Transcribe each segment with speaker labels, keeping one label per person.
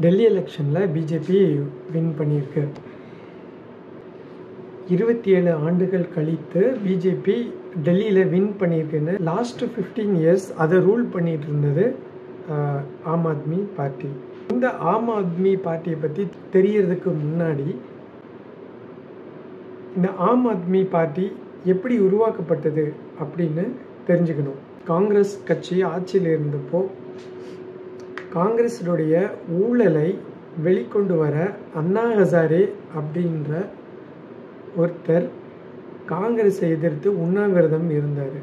Speaker 1: டெல்லி எலெக்ஷனில் BJP win பண்ணியிருக்கு. 27 ஆண்டுகள் கழித்து பிஜேபி டெல்லியில் வின் பண்ணியிருக்குன்னு லாஸ்ட் 15 இயர்ஸ் அதை ரூல் பண்ணிகிட்டு இருந்தது ஆம் ஆத்மி பார்ட்டி. இந்த ஆம் ஆத்மி பார்ட்டியை பற்றி தெரியறதுக்கு முன்னாடி இந்த ஆம் ஆத்மி பார்ட்டி எப்படி உருவாக்கப்பட்டது அப்படின்னு தெரிஞ்சுக்கணும். காங்கிரஸ் கட்சி ஆட்சியில் இருந்தப்போ காங்கிரஸுடைய ஊழலை வெளிக்கொண்டு வர அண்ணா ஹசாரே அப்படின்ற ஒருத்தர் காங்கிரஸை எதிர்த்து உண்ணாவிரதம் இருந்தார்.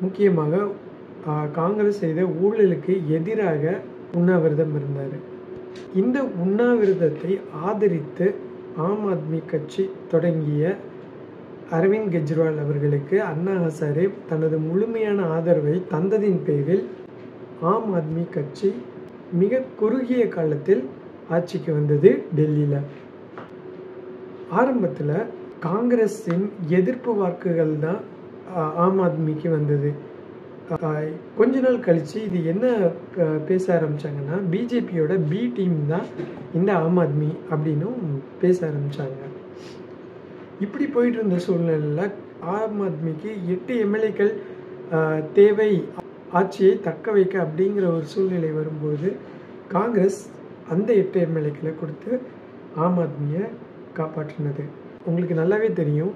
Speaker 1: முக்கியமாக காங்கிரஸ் செய்த ஊழலுக்கு எதிராக உண்ணாவிரதம் இருந்தார். இந்த உண்ணாவிரதத்தை ஆதரித்து ஆம் ஆத்மி கட்சி தொடங்கிய அரவிந்த் கெஜ்ரிவால் அவர்களுக்கு அண்ணா ஹசாரே தனது முழுமையான ஆதரவை தந்ததின் பேரில் ஆம் ஆத்மி கட்சி மிக குறுகிய காலத்தில் ஆட்சிக்கு வந்தது டெல்லியில். ஆரம்பத்தில் காங்கிரஸின் எதிர்ப்பு வாக்குகள் தான் ஆம் ஆத்மிக்கு வந்தது. கொஞ்ச நாள் கழித்து இது என்ன பேச ஆரம்பித்தாங்கன்னா, பிஜேபியோட பி டீம் தான் இந்த ஆம் ஆத்மி அப்படின்னும் பேச ஆரம்பித்தாங்க. இப்படி போயிட்டு இருந்த சூழ்நிலையில் ஆம் ஆத்மிக்கு 8 எம்எல்ஏக்கள் தேவை ஆட்சியை தக்க வைக்க அப்படிங்கிற ஒரு சூழ்நிலை வரும்போது காங்கிரஸ் அந்த 8 எம்எல்ஏக்களை கொடுத்து ஆம் ஆத்மியை காப்பாற்றினது. உங்களுக்கு நல்லாவே தெரியும்,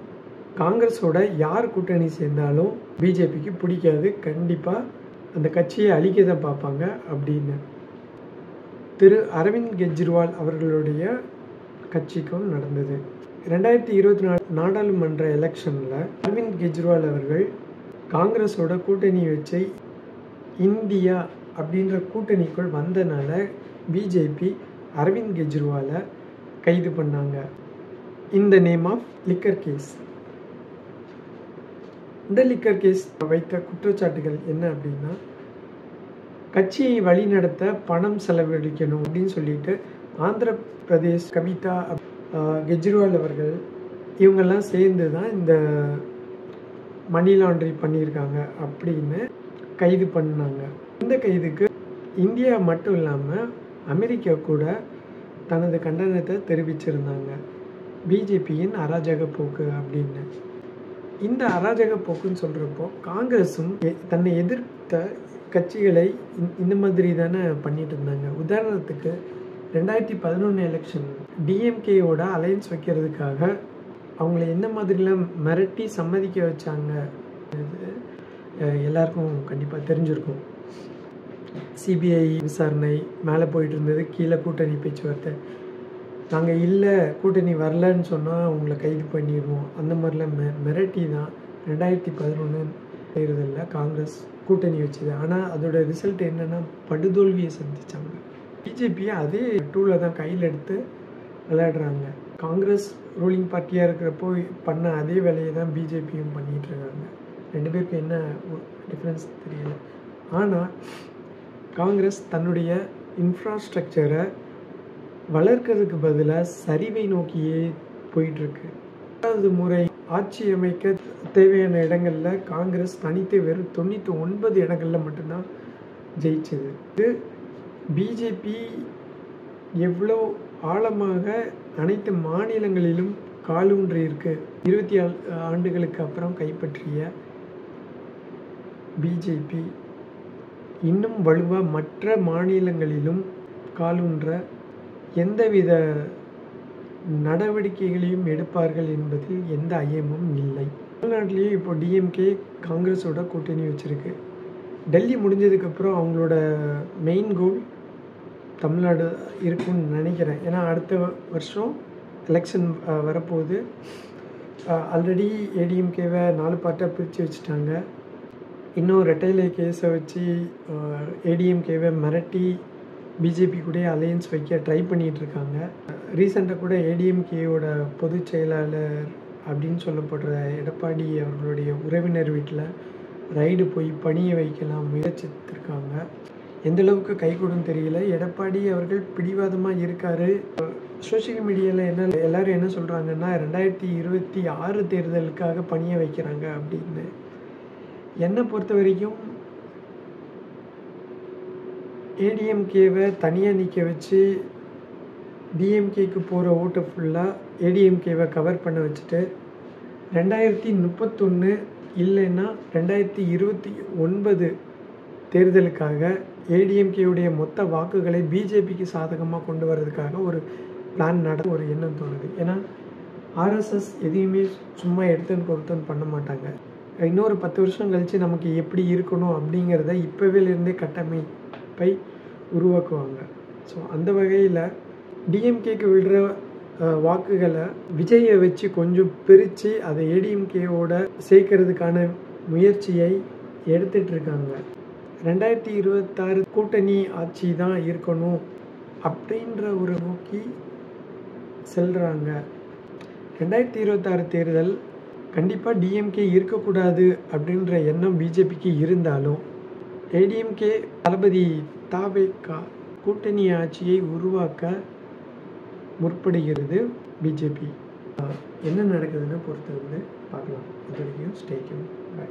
Speaker 1: காங்கிரஸோட யார் கூட்டணி சேர்ந்தாலும் பிஜேபிக்கு பிடிக்காது, கண்டிப்பாக அந்த கட்சியை அழிக்க தான் பார்ப்பாங்க அப்படின்னு. திரு அரவிந்த் கெஜ்ரிவால் அவர்களுடைய கட்சிக்கும் நடந்தது. 2024 நாடாளுமன்ற எலெக்ஷனில் அரவிந்த் கெஜ்ரிவால் அவர்கள் காங்கிரஸோட கூட்டணி வச்சு இந்தியா அப்படின்ற கூட்டணிக்குள் வந்தனால பிஜேபி அரவிந்த் கெஜ்ரிவாலை கைது பண்ணாங்க. இந்த நேம் ஆஃப் லிக்கர் கேஸ். இந்த லிக்கர் கேஸ் வைத்த குற்றச்சாட்டுகள் என்ன அப்படின்னா, கட்சியை வழிநடத்த பணம் செலவழிக்கணும் அப்படின்னு சொல்லிட்டு ஆந்திர பிரதேஷ் கவிதா கெஜ்ரிவால் அவர்கள் இவங்கெல்லாம் சேர்ந்து தான் இந்த மணி லாண்ட்ரி பண்ணியிருக்காங்க அப்படின்னு கைது பண்ணாங்க. இந்த கைதுக்கு இந்தியா மட்டும் இல்லாமல் அமெரிக்கா கூட தனது கண்டனத்தை தெரிவிச்சிருந்தாங்க. பிஜேபியின் அராஜக போக்கு அப்படின்னு. இந்த அராஜக போக்குன்னு சொல்கிறப்போ காங்கிரஸும் தன்னை எதிர்த்த கட்சிகளை இந்த மாதிரி தானே பண்ணிட்டு இருந்தாங்க. உதாரணத்துக்கு 2011 எலெக்ஷன் டிஎம்கேயோட அலையன்ஸ் வைக்கிறதுக்காக அவங்கள எந்த மாதிரிலாம் மிரட்டி சம்மதிக்க வச்சாங்க எல்லாருக்கும் கண்டிப்பாக தெரிஞ்சிருக்கும். சிபிஐ விசாரணை மேலே போயிட்டு இருந்தது, கீழே கூட்டணி பேச்சுவார்த்தை. நாங்கள் இல்லை கூட்டணி வரலன்னு சொன்னால் அவங்கள கைது பண்ணிடுவோம், அந்த மாதிரிலாம் மிரட்டி தான் 2011 தேர்தலில் காங்கிரஸ் கூட்டணி வச்சுது. ஆனால் அதோட ரிசல்ட் என்னென்னா படுதோல்வியை சந்தித்தாங்க. பிஜேபி அதே டூலை தான் கையில் எடுத்து விளையாடுறாங்க. காங்கிரஸ் ரூலிங் பார்ட்டியாக இருக்கிறப்போ பண்ண அதே வேலையை தான் பிஜேபியும் பண்ணிகிட்டு இருக்காங்க. ரெண்டு பேருக்கு என்ன டிஃப்ரென்ஸ் தெரியல. ஆனால் காங்கிரஸ் தன்னுடைய இன்ஃப்ராஸ்ட்ரக்சரை வளர்க்கறதுக்கு பதிலாக சரிவை நோக்கியே போயிட்டுருக்கு. 2வது முறை ஆட்சி அமைக்க தேவையான இடங்களில் காங்கிரஸ் தனித்து வெறும் 99 இடங்களில் மட்டும்தான் ஜெயிச்சது. இது பிஜேபி எவ்வளோ ஆழமாக அனைத்து மாநிலங்களிலும் காலூன்றி இருக்கு. 24 ஆண்டுகளுக்கு அப்புறம் கைப்பற்றிய பிஜேபி இன்னும் வலுவாக மற்ற மாநிலங்களிலும் காலூன்ற எந்தவித நடவடிக்கைகளையும் எடுப்பார்கள் என்பதில் எந்த ஐயமும் இல்லை. தமிழ்நாட்டிலேயே இப்போ டிஎம்கே காங்கிரஸோட கூட்டணி வச்சுருக்கு. டெல்லி முடிஞ்சதுக்கப்புறம் அவங்களோட மெயின் கோல் தமிழ்நாடு இருக்குன்னு நினைக்கிறேன். ஏன்னா அடுத்த வருஷம் எலெக்ஷன் வரப்போகுது. ஆல்ரெடி ஏடிஎம்கேவை 4 பார்ட்டாக பிரித்து வச்சுட்டாங்க. இன்னும் ரெட்டைலை கேஸை வச்சு ஏடிஎம்கேவை மிரட்டி பிஜேபி கூட அலையன்ஸ் வைக்க ட்ரை பண்ணிகிட்ருக்காங்க. ரீசெண்டாக கூட ஏடிஎம்கேயோட பொதுச் செயலாளர் அப்படின்னு சொல்லப்படுற எடப்பாடி அவர்களுடைய உறவினர் வீட்டில் ரைடு போய் பணியை வைக்கலாம் முயற்சித்திருக்காங்க. எந்தளவுக்கு கை கொடுன்னு தெரியல. எடப்பாடி அவர்கள் பிடிவாதமாக இருக்கார். சோஷியல் மீடியாவில் எல்லோரும் என்ன சொல்கிறாங்கன்னா 2026 தேர்தலுக்காக பணியை வைக்கிறாங்க அப்படின்னு. என்னை பொறுத்த வரைக்கும் ஏடிஎம்கேவை தனியாக நிற்க வச்சு டிஎம்கேக்கு போகிற ஓட்டை ஃபுல்லாக ஏடிஎம்கேவை கவர் பண்ண வச்சுட்டு 2031 இல்லைன்னா 2029 தேர்தலுக்காக ஏடிஎம்கேவுடைய மொத்த வாக்குகளை பிஜேபிக்கு சாதகமாக கொண்டு வர்றதுக்காக ஒரு பிளான் ஒரு எண்ணம் தோணுது. ஏன்னா ஆர்எஸ்எஸ் எதையுமே சும்மா எடுத்துன்னு கொடுத்துன்னு பண்ண மாட்டாங்க. இன்னொரு 10 வருஷம் கழித்து நமக்கு எப்படி இருக்கணும் அப்படிங்கிறத இப்போவேலேருந்தே கட்டமைப்பை உருவாக்குவாங்க. ஸோ அந்த வகையில் டிஎம்கேக்கு விழுற வாக்குகளை விஜயை வச்சு கொஞ்சம் பிரித்து அதை ஏடிஎம்கேவோட சேர்க்கறதுக்கான முயற்சியை எடுத்துகிட்ருக்காங்க. 2026 கூட்டணி ஆட்சி தான் இருக்கணும் அப்படின்ற ஒரு நோக்கி செல்கிறாங்க. 2026 தேர்தல் கண்டிப்பாக டிஎம்கே இருக்கக்கூடாது அப்படின்ற எண்ணம் பிஜேபிக்கு இருந்தாலும் ஏடிஎம்கே தளபதி தாவேகா கூட்டணி ஆட்சியை உருவாக்க முற்படுகிறது பிஜேபி. என்ன நடக்குதுன்னு பொறுத்து வந்து பார்க்கலாம். இது வரைக்கும் ஸ்டே டியூன். பை.